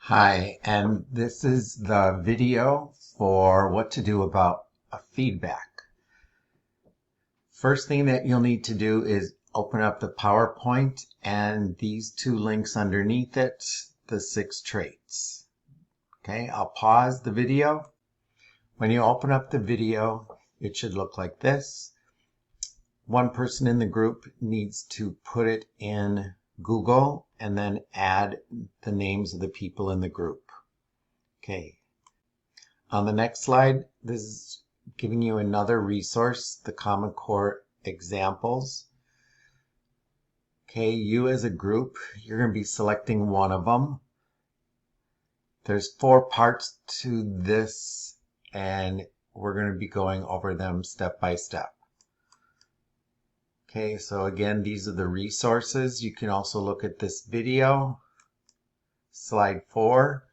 Hi, and this is the video for what to do about a feedback. First thing that you'll need to do is open up the PowerPoint and these two links underneath it, the 6 traits. Okay, I'll pause the video. When you open up the video, it should look like this. One person in the group needs to put it in Google and then add the names of the people in the group. Okay. On the next slide, this is giving you another resource, the Common Core examples. Okay, you as a group, you're going to be selecting one of them. There's 4 parts to this, and we're going to be going over them step by step. Okay, so again, these are the resources. You can also look at this video. Slide 4.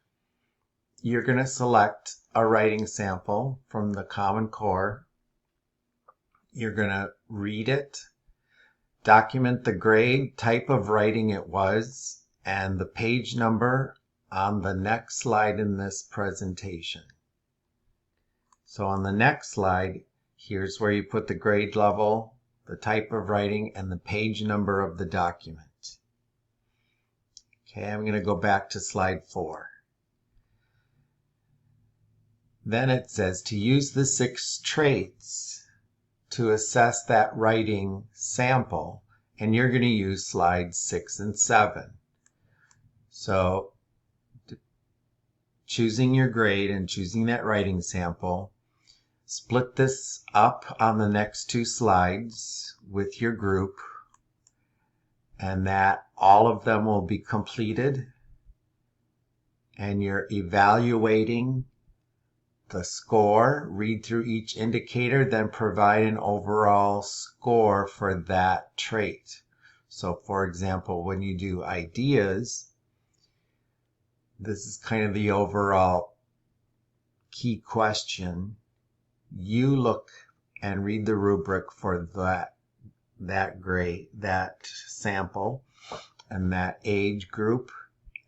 You're going to select a writing sample from the Common Core. You're going to read it, document the grade, type of writing it was, and the page number on the next slide in this presentation. So on the next slide, here's where you put the grade level, the type of writing, and the page number of the document. Okay, I'm going to go back to slide 4. Then it says to use the 6 traits to assess that writing sample, and you're going to use slides 6 and 7. So choosing your grade and choosing that writing sample, split this up on the next 2 slides with your group, and that all of them will be completed, and you're evaluating the score, read through each indicator, then provide an overall score for that trait. So for example, when you do ideas, this is kind of the overall key question. You look and read the rubric for that grade, that sample, and that age group,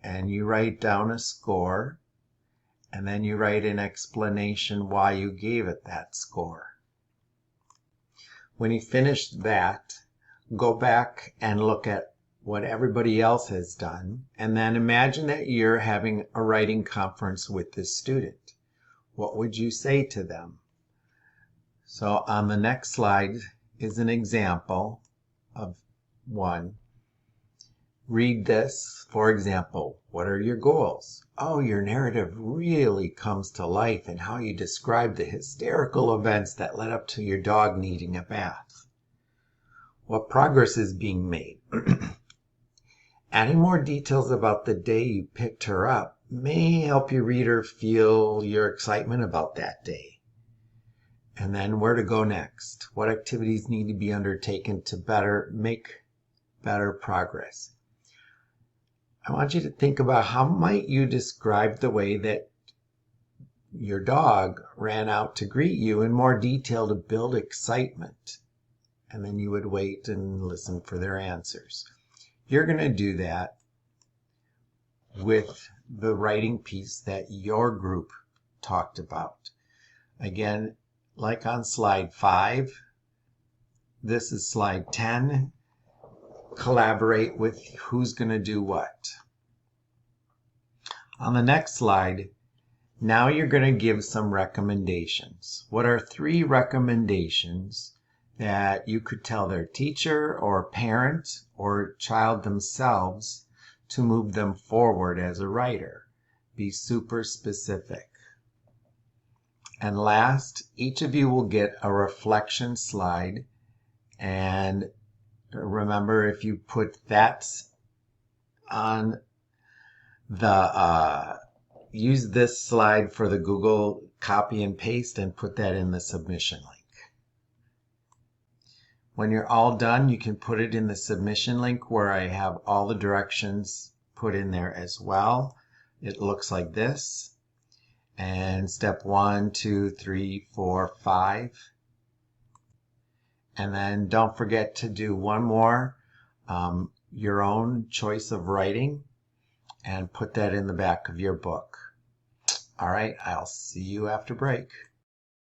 and you write down a score, and then you write an explanation why you gave it that score. When you finish that, go back and look at what everybody else has done, and then imagine that you're having a writing conference with this student. What would you say to them? So on the next slide is an example of one. Read this. For example, what are your goals? Oh, your narrative really comes to life in how you describe the hysterical events that led up to your dog needing a bath. What progress is being made? Adding more details about the day you picked her up may help your reader feel your excitement about that day. And then where to go next? What activities need to be undertaken to make better progress? I want you to think about how might you describe the way that your dog ran out to greet you in more detail to build excitement. And then you would wait and listen for their answers. You're going to do that with the writing piece that your group talked about. Again, like on slide 5, this is slide 10. Collaborate with who's going to do what. On the next slide, now you're going to give some recommendations. What are 3 recommendations that you could tell their teacher or parent or child themselves to move them forward as a writer? Be super specific. And last, each of you will get a reflection slide, and remember, if you put that on the, use this slide for the Google copy and paste and put that in the submission link. When you're all done, you can put it in the submission link where I have all the directions put in there as well. It looks like this. And step 1, 2, 3, 4, 5. And then don't forget to do one more, your own choice of writing. and put that in the back of your book. All right, I'll see you after break.